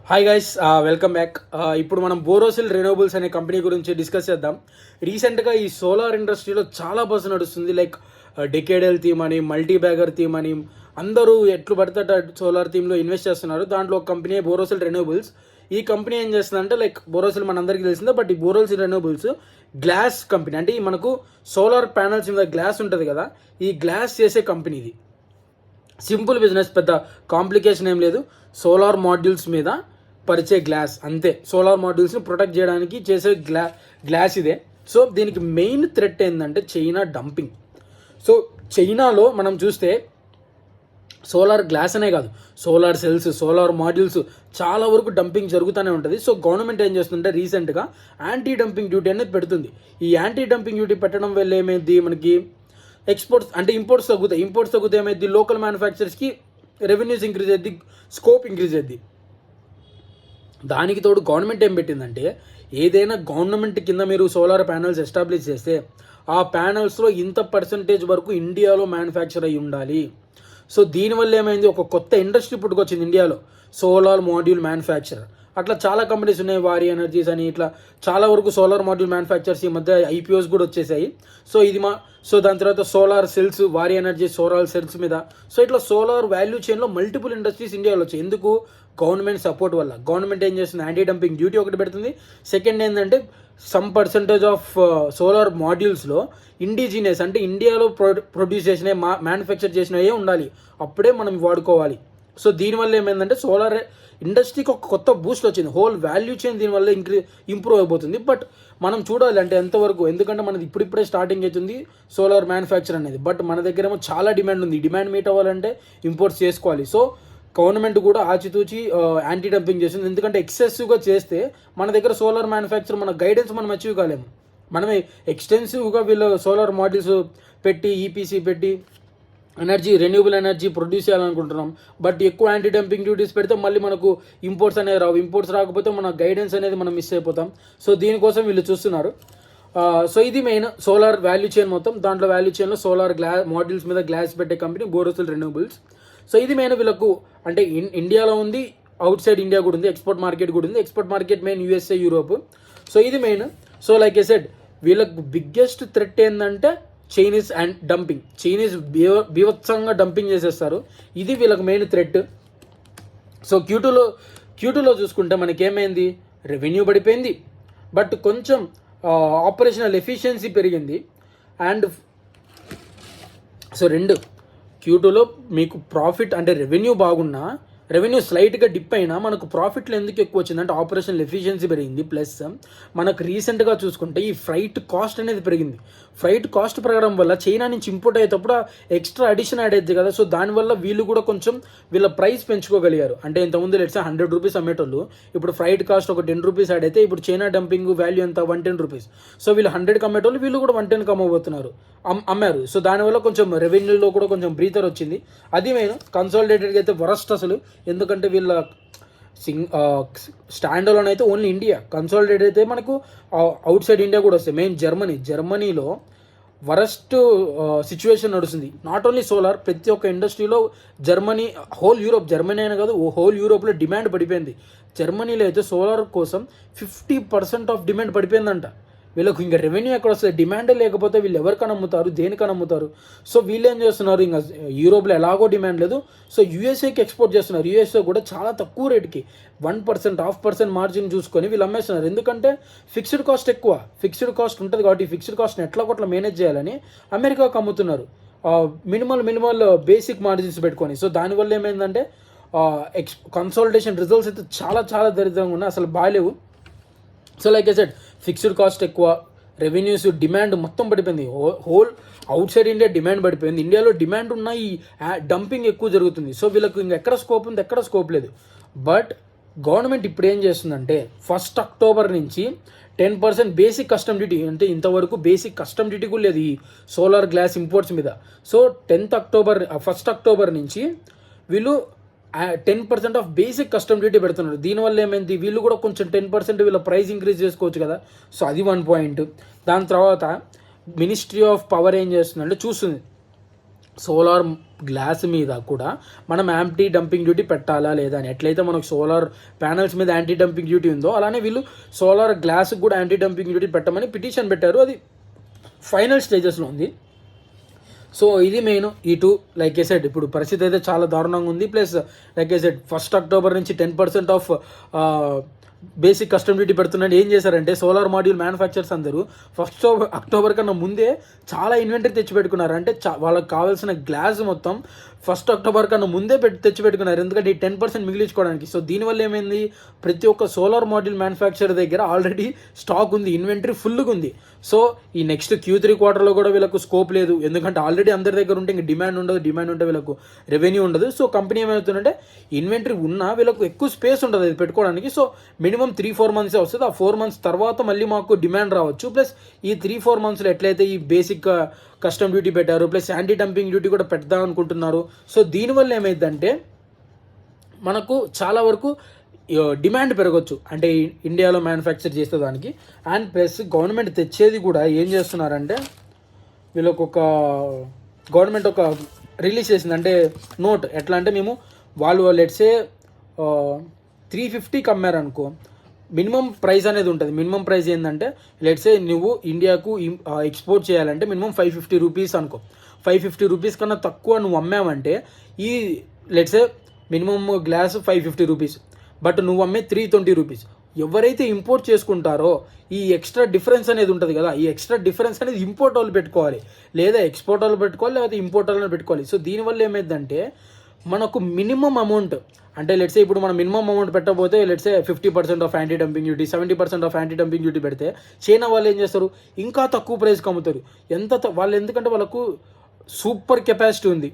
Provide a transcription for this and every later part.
Hi guys, welcome back. ఇప్పుడు మనం Borosil renewables అనే కంపెనీ గురించి డిస్కస్ చేద్దాం. రీసెంట్గా ఈ సోలార్ ఇండస్ట్రీలో చాలా బస్ నడుస్తుంది. లైక్ డెకేడల్ థీమ్ అని, మల్టీ బ్యాగర్ థీమ్ అని, అందరూ ఎట్లు పడితే సోలార్ థీమ్లో ఇన్వెస్ట్ చేస్తున్నారు. దాంట్లో ఒక కంపెనీ బోరోసిల్ రెన్యూవబుల్స్. ఈ కంపెనీ ఏం చేస్తుందంటే, లైక్ బోరోసిల్ మనందరికీ తెలిసిందే, బట్ ఈ బోరోసిల్ రెన్యూవబుల్స్ గ్లాస్ కంపెనీ. అంటే మనకు సోలార్ ప్యానల్స్ మీద గ్లాస్ ఉంటుంది కదా, ఈ గ్లాస్ చేసే కంపెనీ ఇది. సింపుల్ బిజినెస్, పెద్ద కాంప్లికేషన్ ఏం లేదు. సోలార్ మాడ్యూల్స్ మీద పరిచే గ్లాస్ అంతే. సోలార్ మాడ్యూల్స్ని ప్రొటెక్ట్ చేయడానికి చేసే గ్లాస్ ఇదే. సో దీనికి మెయిన్ థ్రెట్ ఏంటంటే చైనా డంపింగ్. సో చైనాలో మనం చూస్తే సోలార్ గ్లాస్ అనే కాదు, సోలార్ సెల్స్, సోలార్ మాడ్యూల్స్ చాలా వరకు డంపింగ్ జరుగుతూనే ఉంటుంది. సో గవర్నమెంట్ ఏం చేస్తుందంటే రీసెంట్గా యాంటీ డంపింగ్ డ్యూటీ అనేది పెడుతుంది. ఈ యాంటీ డంపింగ్ డ్యూటీ పెట్టడం వల్ల ఏమైంది, మనకి ఎక్స్పోర్ట్స్ అంటే ఇంపోర్ట్స్ తగ్గుతాయి. ఏమైంది, లోకల్ మ్యానుఫ్యాక్చరర్స్కి రెవెన్యూస్ ఇంక్రీజ్ అయ్యింది, స్కోప్ ఇంక్రీజ్ అయ్యింది. దానికి తోడు గవర్నమెంట్ ఏం పెట్టిందంటే, ఏదైనా గవర్నమెంట్ కింద మీరు సోలార్ ప్యానల్స్ ఎస్టాబ్లిష్ చేస్తే ఆ ప్యానల్స్లో ఇంత పర్సంటేజ్ వరకు ఇండియాలో మ్యానుఫ్యాక్చర్ అయ్యి ఉండాలి. సో దీనివల్ల ఏమైంది, ఒక కొత్త ఇండస్ట్రీ పుట్టుకొచ్చింది ఇండియాలో, సోలార్ మాడ్యూల్ మ్యానుఫ్యాక్చరర్. అట్లా చాలా కంపెనీస్ ఉన్నాయి, వారి ఎనర్జీస్ అని, ఇట్లా చాలా వరకు సోలార్ మాడ్యూల్ మ్యానుఫ్యాక్చర్స్ ఈ మధ్య ఐపీఓస్ కూడా వచ్చేసాయి. సో దాని తర్వాత సోలార్ సెల్స్, వారి ఎనర్జీ సోలార్ సెల్స్ మీద. సో ఇట్లా సోలార్ వాల్యూ చైన్లో మల్టిపుల్ ఇండస్ట్రీస్ ఇండియాలో వచ్చాయి. ఎందుకు? గవర్నమెంట్ సపోర్ట్ వల్ల. గవర్నమెంట్ ఏం చేస్తుంది, యాంటీ డంపింగ్ డ్యూటీ ఒకటి పెడుతుంది. సెకండ్ ఏంటంటే సమ్ పర్సంటేజ్ ఆఫ్ సోలార్ మాడ్యూల్స్లో ఇండిజినియస్ అంటే ఇండియాలో ప్రొడ్యూస్ చేసినవి, మ్యానుఫ్యాక్చర్ చేసినవే ఉండాలి, అప్పుడే మనం వాడుకోవాలి. సో దీనివల్ల ఏమైందంటే సోలార్ ఇండస్ట్రీకి ఒక కొత్త బూస్ట్ వచ్చింది. హోల్ వాల్యూ చైన్ దీనివల్ల ఇంప్రూవ్ అయిపోతుంది. బట్ మనం చూడాలి అంటే ఎంతవరకు, ఎందుకంటే మనది ఇప్పుడిప్పుడే స్టార్టింగ్ అవుతుంది సోలార్ మ్యానుఫ్యాక్చర్ అనేది. బట్ మన దగ్గర ఏమో చాలా డిమాండ్ ఉంది. డిమాండ్ మీట్ అవ్వాలంటే ఇంపోర్ట్స్ చేసుకోవాలి. సో గవర్నమెంట్ కూడా ఆచితూచి యాంటీ డంపింగ్ చేసింది. ఎందుకంటే ఎక్సెసివ్గా చేస్తే మన దగ్గర సోలార్ మ్యానుఫ్యాక్చర్, మన గైడెన్స్ మనం అచీవ్ కాలేము. మనమే ఎక్స్టెన్సివ్గా వీళ్ళు సోలార్ మాడ్యూల్స్ పెట్టి, ఈపీసీ పెట్టి రెన్యూబుల్ ఎనర్జీ ప్రొడ్యూస్ చేయాలనుకుంటున్నాం. బట్ ఎక్కువ యాంటీ డంపింగ్ డ్యూటీస్ పెడితే మళ్ళీ మనకు ఇంపోర్ట్స్ అనేది రావు. ఇంపోర్ట్స్ రాకపోతే మన గైడెన్స్ అనేది మనం మిస్ అయిపోతాం. సో దీనికోసం వీళ్ళు చూస్తున్నారు. సో ఇది మెయిన్ సోలార్ వాల్యూ చైన్ మొత్తం. దాంట్లో వాల్యూ చైన్లో సోలార్ మాడ్యూల్స్ మీద గ్లాస్ పెట్టే కంపెనీ బోరోసిల్ రెన్యూవబుల్స్. సో ఇది మెయిన్ వీళ్ళకు అంటే ఇండియాలో ఉంది, అవుట్ సైడ్ ఇండియా కూడా ఉంది, ఎక్స్పోర్ట్ మార్కెట్ కూడా ఉంది. Export market main USA, Europe. So ఇది main. So like I said, వీళ్ళకు బిగ్గెస్ట్ థ్రెట్ ఏంటంటే చైనీస్ అండ్ డంపింగ్. చైనీస్ బీభత్సంగా డంపింగ్ చేసేస్తారు. ఇది వీళ్ళకి మెయిన్ థ్రెట్. సో క్యూటూలో చూసుకుంటే మనకేమైంది, రెవెన్యూ పడిపోయింది, బట్ కొంచెం ఆపరేషనల్ ఎఫిషియన్సీ పెరిగింది. అండ్ సో క్యూటూలో మీకు ప్రాఫిట్ అంటే రెవెన్యూ బాగున్నా, రెవెన్యూ స్లైట్గా డిప్ అయినా మనకు ప్రాఫిట్లు ఎందుకు ఎక్కువ వచ్చిందంటే ఆపరేషనల్ ఎఫిషియన్సీ పెరిగింది. ప్లస్ మనకు రీసెంట్గా చూసుకుంటే ఈ ఫ్రైట్ కాస్ట్ అనేది పెరిగింది. ఫ్రైట్ కాస్ట్ పెరగడం వల్ల చైనా నుంచి ఇంపోర్ట్ అయ్యేటప్పుడు ఎక్స్ట్రా అడిషన్ యాడ్ అయ్యింది కదా. సో దానివల్ల వీళ్ళు కూడా కొంచెం వీళ్ళ ప్రైస్ పెంచుకోగలిగారు. అంటే ఇంతకుముందు లెట్స్ 100 రూపీస్ అమ్మేటోళ్ళు ఇప్పుడు ఫ్రైట్ కాస్ట్ ఒక 10 రూపీస్ యాడ్ అయితే ఇప్పుడు చైనా డంపింగ్ వాల్యూ ఎంత 110 రూపీస్. సో వీళ్ళు 100కి అమ్మేటోళ్ళు వీళ్ళు కూడా 110కి అమ్మబోతున్నారు, అమ్మారు. సో దానివల్ల కొంచెం రెవెన్యూలో కూడా కొంచెం బ్రీతర్ వచ్చింది. అది మెయిన్. కన్సాలిడేటెడ్గా అయితే వరస్ట్ అసలు, ఎందుకంటే వీళ్ళ స్టాండ్ అలోన్ అయితే ఓన్లీ ఇండియా, కన్సాలిడేట్ అయితే మనకు అవుట్ సైడ్ ఇండియా కూడా వస్తాయి. మెయిన్ జర్మనీలో వరస్ట్ సిచ్యువేషన్ నడుస్తుంది. నాట్ ఓన్లీ సోలార్, ప్రతి ఒక్క ఇండస్ట్రీలో హోల్ యూరోప్, జర్మనీ అయినా కాదు, హోల్ యూరోప్లో డిమాండ్ పడిపోయింది. జర్మనీలో అయితే సోలార్ కోసం 50% ఆఫ్ డిమాండ్ పడిపోయిందంట. వీళ్ళకు ఇంకా రెవెన్యూ ఎక్కడ వస్తుంది, డిమాండే లేకపోతే వీళ్ళు ఎవరికైనా అమ్ముతారు, దేనికైనా అమ్ముతారు. సో వీళ్ళు ఏం చేస్తున్నారు, ఇంకా యూరోప్లో ఎలాగో డిమాండ్ లేదు, సో యూఎస్ఏకి ఎక్స్పోర్ట్ చేస్తున్నారు. యూఎస్ఏ కూడా చాలా తక్కువ రేటుకి 1%, 0.5% మార్జిన్ చూసుకొని వీళ్ళు అమ్మేస్తున్నారు. ఎందుకంటే ఫిక్స్డ్ కాస్ట్ ఉంటుంది కాబట్టి ఫిక్స్డ్ కాస్ట్ని ఎట్లా కొట్లా మేనేజ్ చేయాలని అమెరికాకు అమ్ముతున్నారు, మినిమల్ బేసిక్ మార్జిన్స్ పెట్టుకొని. సో దానివల్ల ఏమైందంటే కన్సాలిడేషన్ రిజల్ట్స్ అయితే చాలా చాలా దరిద్రంగా ఉన్నాయి, అసలు బాగాలేవు. So like I said, fixed cost ఎక్కువ, రెవెన్యూస్, డిమాండ్ మొత్తం పడిపోయింది. Whole out side India demand పడిపోయింది. ఇండియాలో డిమాండ్ ఉన్న ఈ డంపింగ్ ఎక్కువ జరుగుతుంది. సో వీళ్ళకి ఇంకెక్కడ స్కోప్ ఉంది, ఎక్కడ స్కోప్ లేదు. బట్ గవర్నమెంట్ ఇప్పుడు ఏం చేస్తుందంటే 1 అక్టోబర్ నుంచి 10% బేసిక్ కస్టమ్ డ్యూటీ, అంటే ఇంతవరకు బేసిక్ కస్టమ్ డ్యూటీ కూడా లేదు ఈ సోలార్ గ్లాస్ ఇంపోర్ట్స్ మీద. సో 1 అక్టోబర్ నుంచి వీళ్ళు 10% ఆఫ్ బేసిక్ కస్టమ్ డ్యూటీ పెడుతున్నారు. దీనివల్ల ఏమైంది, వీళ్ళు కూడా కొంచెం 10% వీళ్ళ ప్రైస్ ఇంక్రీజ్ చేసుకోవచ్చు కదా. సో అది 1 పాయింట్. దాని తర్వాత మినిస్ట్రీ ఆఫ్ పవర్ ఏం చేస్తుందంటే చూస్తుంది, సోలార్ గ్లాస్ మీద కూడా మనం యాంటీ డంపింగ్ డ్యూటీ పెట్టాలా లేదా అని. ఎట్లయితే మనకు సోలార్ ప్యానల్స్ మీద యాంటీ డంపింగ్ డ్యూటీ ఉందో అలానే వీళ్ళు సోలార్ గ్లాస్కి కూడా యాంటీ డంపింగ్ డ్యూటీ పెట్టమని పిటిషన్ పెట్టారు. అది ఫైనల్ స్టేజెస్లో ఉంది. సో ఇది మెయిన్ ఈ టూ. లైక్ ఏ సెడ్ ఇప్పుడు పరిస్థితి అయితే చాలా దారుణంగా ఉంది. ప్లస్ లైక్ ఏ సెడ్ 1 అక్టోబర్ నుంచి 10% ఆఫ్ బేసిక్ కస్టమ్ డ్యూటీ పెడుతున్నాడు. ఏం చేశారంటే సోలార్ మాడ్యూల్ మ్యానుఫ్యాక్చర్స్ అందరూ 1 అక్టోబర్ కన్నా ముందే చాలా ఇన్వెంటరీ తెచ్చిపెట్టుకున్నారు. అంటే వాళ్ళకి కావాల్సిన గ్లాస్ మొత్తం 1 అక్టోబర్ కన్నా ముందే తెచ్చిపెట్టుకున్నారు, ఎందుకంటే ఈ 10% మిగిలించుకోవడానికి. సో దీనివల్ల ఏమైంది, ప్రతి ఒక్క సోలార్ మాడ్యూల్ మ్యానుఫ్యాక్చర్ దగ్గర ఆల్రెడీ స్టాక్ ఉంది, ఇన్వెంటరీ ఫుల్గా ఉంది. సో ఈ నెక్స్ట్ Q3 క్వార్టర్లో కూడా వీళ్ళకు స్కోప్ లేదు, ఎందుకంటే ఆల్రెడీ అందరి దగ్గర ఉంటే ఇంక డిమాండ్ ఉండదు, డిమాండ్ ఉంటే వీళ్ళకు రెవెన్యూ ఉండదు. సో కంపెనీ ఏమవుతుందంటే ఇన్వెంటరీ ఉన్నా వీళ్ళకు ఎక్కువ స్పేస్ ఉంటుంది అది పెట్టుకోవడానికి. సో మినిమం 3-4 మంత్సే వస్తుంది. ఆ 4 మంత్స్ తర్వాత మళ్ళీ మాకు డిమాండ్ రావచ్చు. ప్లస్ ఈ 3-4 మంత్స్లో ఎట్లయితే ఈ బేసిక్ కస్టమ్ డ్యూటీ పెట్టారు, ప్లస్ యాంటీ డంపింగ్ డ్యూటీ కూడా పెడదాం అనుకుంటున్నారు. సో దీనివల్ల ఏమైందంటే మనకు చాలా వరకు డిమాండ్ పెరగచ్చు, అంటే ఇండియాలో మ్యానుఫ్యాక్చర్ చేసే దానికి. అండ్ ప్లస్ గవర్నమెంట్ తెచ్చేది కూడా ఏం చేస్తున్నారంటే వీళ్ళకు ఒక గవర్నమెంట్ ఒక రిలీజ్ చేసింది, అంటే నోట్. ఎట్లా అంటే మేము వాళ్ళు లెట్సే 350కి అమ్మారనుకో, మినిమం ప్రైస్ అనేది ఉంటుంది. మినిమం ప్రైస్ ఏంటంటే లెట్సే నువ్వు ఇండియాకు ఎక్స్పోర్ట్ చేయాలంటే మినిమం 550 రూపీస్ అనుకో. 550 రూపీస్ కన్నా తక్కువ నువ్వు అమ్మావంటే ఈ let's say minimum glass 550 rupees, but నువ్వు అమ్మే 320 రూపీస్. ఎవరైతే ఇంపోర్ట్ చేసుకుంటారో ఈ ఎక్స్ట్రా డిఫరెన్స్ అనేది ఉంటుంది కదా, ఈ ఎక్స్ట్రా డిఫరెన్స్ అనేది ఇంపోర్ట్ వాళ్ళు పెట్టుకోవాలి, లేదా ఎక్స్పోర్ట్ వాళ్ళు పెట్టుకోవాలి, లేకపోతే ఇంపోర్ట్ వాళ్ళని పెట్టుకోవాలి. సో దీనివల్ల ఏమైందంటే మనకు మినిమం అమౌంట్, అంటే లెట్సే ఇప్పుడు మనం మినిమం అమౌంట్ పెట్టకపోతే let's say 50% of anti dumping duty, 70% of anti dumping duty పెడితే చైనా వాళ్ళు ఏం చేస్తారు, ఇంకా తక్కువ ప్రైస్కి అమ్ముతారు. వాళ్ళు ఎందుకంటే వాళ్ళకు సూపర్ కెపాసిటీ ఉంది,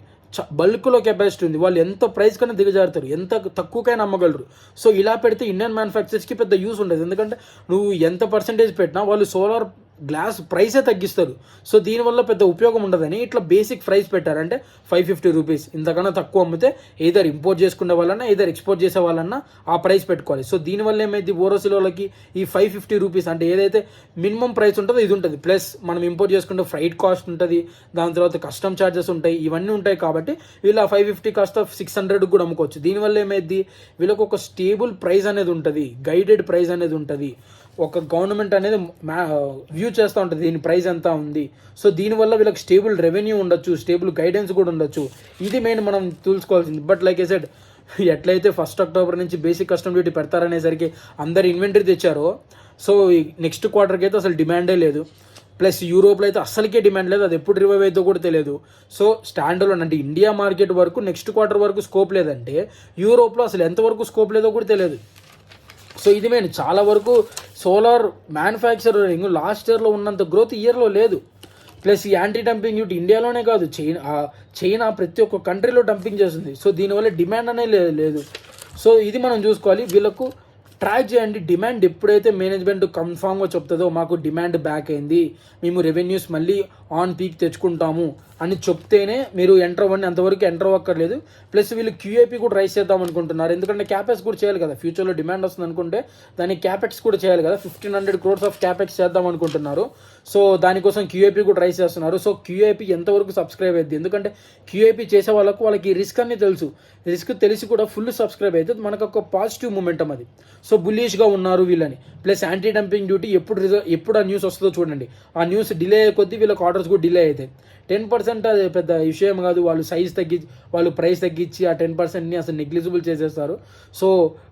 బల్క్లో కెపాసిటీ ఉంది, వాళ్ళు ఎంత ప్రైస్ కన్నా దిగజారుతారు, ఎంత తక్కువకైనా అమ్మగలరు. సో ఇలా పెడితే ఇండియన్ మ్యానుఫ్యాక్చర్స్కి పెద్ద యూస్ ఉండదు, ఎందుకంటే నువ్వు ఎంత పర్సెంటేజ్ పెట్టినా వాళ్ళు సోలార్ గ్లాస్ ప్రైసే తగ్గిస్తారు. సో దీనివల్ల పెద్ద ఉపయోగం ఉండదని ఇట్లా బేసిక్ ప్రైస్ పెట్టారంటే 550 రూపీస్. ఇంతకన్నా తక్కువ అమ్మితే ఏదర్ ఇంపోర్ట్ చేసుకునే వాళ్ళన్నా ఏదర్ ఎక్స్పోర్ట్ చేసే వాళ్ళన్నా ఆ ప్రైస్ పెట్టుకోవాలి. సో దీనివల్ల ఏమైంది, బోరోసిల్ వాళ్ళకి ఈ 550 రూపీస్ అంటే ఏదైతే మినిమం ప్రైస్ ఉంటుందో ఇది ఉంటుంది, ప్లస్ మనం ఇంపోర్ట్ చేసుకుంటే ఫ్రైట్ కాస్ట్ ఉంటుంది, దాని తర్వాత కస్టమ్ ఛార్జెస్ ఉంటాయి, ఇవన్నీ ఉంటాయి. కాబట్టి వీళ్ళు ఆ 550 కాస్ట్ 600 కూడా అమ్ముకోవచ్చు. దీనివల్ల ఏమైంది, వీళ్ళకి ఒక స్టేబుల్ ప్రైస్ అనేది ఉంటుంది, గైడెడ్ ప్రైస్ అనేది ఉంటుంది, ఒక గవర్నమెంట్ అనేది వ్యూ చేస్తూ ఉంటుంది దీని ప్రైస్ ఎంత ఉంది. సో దీనివల్ల వీళ్ళకి స్టేబుల్ రెవెన్యూ ఉండొచ్చు, స్టేబుల్ గైడెన్స్ కూడా ఉండొచ్చు. ఇది మెయిన్ మనం తెలుసుకోవాల్సింది. బట్ లైక్ ఐ సెడ్, ఎట్లయితే 1 అక్టోబర్ నుంచి బేసిక్ కస్టమ్ డ్యూటీ పెడతారనేసరికి అందరు ఇన్వెంటరీ తెచ్చారో, సో నెక్స్ట్ క్వార్టర్కి అయితే అసలు డిమాండే లేదు. ప్లస్ యూరోప్లో అయితే అసలుకే డిమాండ్ లేదు, అది ఎప్పుడు రివైవ్ అవుతుందో కూడా తెలియదు. సో స్టాండర్డ్ అంటే ఇండియా మార్కెట్ వరకు నెక్స్ట్ క్వార్టర్ వరకు స్కోప్ లేదంటే యూరోప్లో అసలు ఎంతవరకు స్కోప్ లేదో కూడా తెలియదు. సో ఇది మెయిన్. చాలా వరకు సోలార్ మ్యానుఫ్యాక్చరింగ్ లాస్ట్ ఇయర్లో ఉన్నంత గ్రోత్ ఇయర్లో లేదు. ప్లస్ ఈ యాంటీ డంపింగ్ డ్యూటీ ఇండియాలోనే కాదు, చైనా ప్రతి ఒక్క కంట్రీలో డంపింగ్ చేస్తుంది. సో దీనివల్ల డిమాండ్ అనేది లేదు. సో ఇది మనం చూసుకోవాలి. వీళ్ళకు ట్రాక్ చేయండి డిమాండ్. ఎప్పుడైతే మేనేజ్మెంట్ కన్ఫామ్గా చెప్తుందో మాకు డిమాండ్ బ్యాక్ అయింది, మేము రెవెన్యూస్ మళ్ళీ ఆన్ పీక్ తెచ్చుకుంటాము అని చెప్తేనే మీరు ఎంటర్ అవ్వండి, అంతవరకు ఎంటర్ అవ్వక్కర్లేదు. ప్లస్ వీళ్ళు QAP కూడా రైస్ చేద్దాం అనుకుంటున్నారు, ఎందుకంటే క్యాపెక్స్ కూడా చేయాలి కదా. ఫ్యూచర్లో డిమాండ్ వస్తుంది అనుకుంటే దానికి క్యాపెక్స్ కూడా చేయాలి కదా, 1500 crores ఆఫ్ క్యాపెక్స్ చేద్దాం అనుకుంటున్నారు. సో దానికోసం QAP కూడా రైస్ చేస్తున్నారు. సో QAP ఎంతవరకు సబ్స్క్రైబ్ అయ్యింది, ఎందుకంటే QAP చేసే వాళ్ళకి రిస్క్ అన్నీ తెలుసు, రిస్క్ తెలిసి కూడా ఫుల్ సబ్స్క్రైబ్ అయితే మనకు ఒక పాజిటివ్ మూమెంటం అది. సో బుల్లిష్గా ఉన్నారు వీళ్ళని. ప్లస్ యాంటీ డంపింగ్ డ్యూటీ ఎప్పుడు ఆ న్యూస్ వస్తుందో చూడండి, ఆ న్యూస్ డిలే అయ్యే కొద్దీ వీళ్ళకి ఆర్డర్స్ కూడా డిలే అవుతాయి. 10% అది పెద్ద విషయం కాదు, వాళ్ళు సైజ్ తగ్గించి వాళ్ళు ప్రైస్ తగ్గించి ఆ 10%ని అసలు నెగ్లిజిబుల్ చేసేస్తారు. సో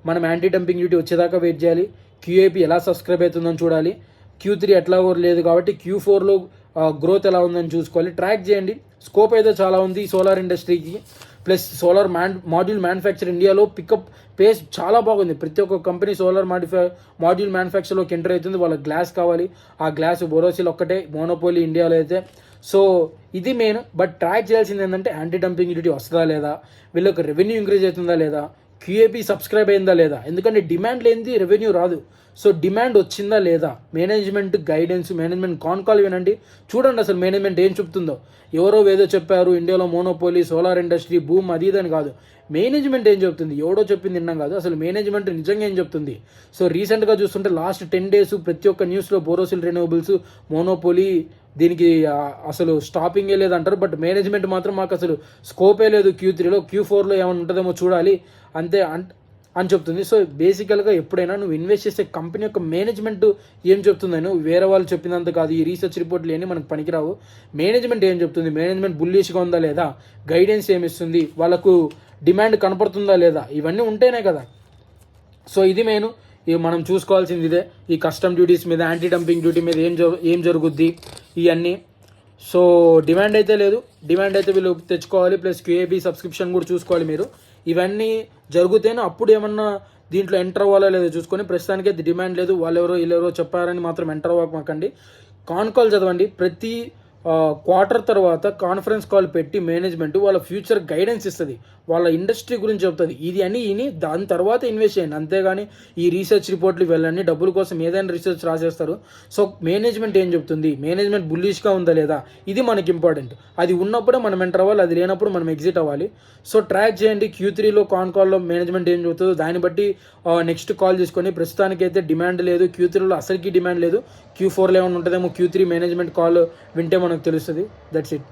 మనం యాంటీ డంపింగ్ డ్యూటీ వచ్చేదాకా వెయిట్ చేయాలి, QAP ఎలా సబ్స్క్రైబ్ అవుతుందని చూడాలి. Q3 ఎట్లా లేదు కాబట్టి Q4లో గ్రోత్ ఎలా ఉందని చూసుకోవాలి, ట్రాక్ చేయండి. స్కోప్ అయితే చాలా ఉంది సోలార్ ఇండస్ట్రీకి. ప్లస్ సోలార్ మాడ్యూల్ మ్యానుఫ్యాక్చర్ ఇండియాలో పికప్ పేస్ చాలా బాగుంది. ప్రతి ఒక్క కంపెనీ సోలార్ మాడ్యూల్ మ్యానుఫ్యాక్చర్లోకి ఎంటర్ అవుతుంది. వాళ్ళకి గ్లాస్ కావాలి, ఆ గ్లాస్ బోరోసిల్ ఒక్కటే మోనోపోలీ ఇండియాలో అయితే. సో ఇది మెయిన్. బట్ ట్రాక్ చేయాల్సింది ఏంటంటే యాంటీ డంపింగ్ డ్యూటీ వస్తుందా లేదా, వీళ్ళకి రెవెన్యూ ఇంక్రీజ్ అవుతుందా లేదా, QAP సబ్స్క్రైబ్ అయిందా లేదా, ఎందుకంటే డిమాండ్ లేనిది రెవెన్యూ రాదు. సో డిమాండ్ వచ్చిందా లేదా, మేనేజ్మెంట్ గైడెన్స్, మేనేజ్మెంట్ కాల్ వినండి, చూడండి అసలు మేనేజ్మెంట్ ఏం చెప్తుందో. ఎవరో ఏదో చెప్పారు ఇండియాలో మోనోపోలీ సోలార్ ఇండస్ట్రీ బూమ్ అది ఇదని కాదు, మేనేజ్మెంట్ ఏం చెప్తుంది, ఎవడో చెప్పింది విన్నాం కాదు, అసలు మేనేజ్మెంట్ నిజంగా ఏం చెప్తుంది. సో రీసెంట్గా చూస్తుంటే లాస్ట్ 10 days ప్రతి ఒక్క న్యూస్లో బోరోసిల్ రెన్యూవబుల్స్ మోనోపోలీ దీనికి అసలు స్టాపింగే లేదంటారు. బట్ మేనేజ్మెంట్ మాత్రం మాకు అసలు స్కోపే లేదు Q3లో, Q4లో ఏమైనా ఉంటుందేమో చూడాలి అంతే అని చెప్తుంది. సో బేసికల్గా ఎప్పుడైనా నువ్వు ఇన్వెస్ట్ చేసే కంపెనీ యొక్క మేనేజ్మెంట్ ఏం చెప్తుందని వేరే వాళ్ళు చెప్పినంత కాదు, ఈ రీసెర్చ్ రిపోర్ట్లు ఏమి మనకు పనికిరావు. మేనేజ్మెంట్ ఏం చెప్తుంది, మేనేజ్మెంట్ బుల్లిష్గా ఉందా లేదా, గైడెన్స్ ఏమిస్తుంది, వాళ్ళకు డిమాండ్ కనపడుతుందా లేదా, ఇవన్నీ ఉంటేనే కదా. సో ఇది మనం చూసుకోవాల్సింది ఇదే. ఈ కస్టమ్ డ్యూటీస్ మీద, యాంటీ డంపింగ్ డ్యూటీ మీద ఏం జరుగుద్ది ఇవన్నీ. సో డిమాండ్ అయితే లేదు, డిమాండ్ అయితే వీళ్ళు తెచ్చుకోవాలి, ప్లస్ QAB సబ్స్క్రిప్షన్ కూడా చూసుకోవాలి మీరు. ఇవన్నీ జరిగితేనే అప్పుడు ఏమన్నా దీంట్లో ఎంటర్ అవ్వాలో లేదో చూసుకొని, ప్రస్తుతానికి అయితే డిమాండ్ లేదు, వీళ్ళెవరో చెప్పారని మాత్రం ఎంటర్ అవ్వకండి. కాల్ చదవండి. ప్రతి క్వార్టర్ తర్వాత కాన్ఫరెన్స్ కాల్ పెట్టి మేనేజ్మెంట్ వాళ్ళ ఫ్యూచర్ గైడెన్స్ ఇస్తుంది, వాళ్ళ ఇండస్ట్రీ గురించి చెప్తుంది. ఇది అని దాని తర్వాత ఇన్వెస్ట్ చేయండి, అంతేగాని ఈ రీసెర్చ్ రిపోర్ట్లు వెళ్ళండి డబ్బుల కోసం ఏదైనా రీసెర్చ్ రాసేస్తారు. సో మేనేజ్మెంట్ ఏం చెప్తుంది, మేనేజ్మెంట్ బుల్లిష్గా ఉందా లేదా, ఇది మనకి ఇంపార్టెంట్. అది ఉన్నప్పుడే మనం ఎంటర్ అవ్వాలి, అది లేనప్పుడు మనం ఎగ్జిట్ అవ్వాలి. సో ట్రాక్ చేయండి Q3లో కాల్లో మేనేజ్మెంట్ ఏం చెబుతుందో దాన్ని బట్టి నెక్స్ట్ కాల్ తీసుకొని. ప్రస్తుతానికి అయితే డిమాండ్ లేదు, Q3లో అసలుకి డిమాండ్ లేదు. Q4లో ఏమైనా ఉంటుందేమో, Q3 మేనేజ్మెంట్ కాల్ వింటే మనకు తెలుస్తుంది. That's it.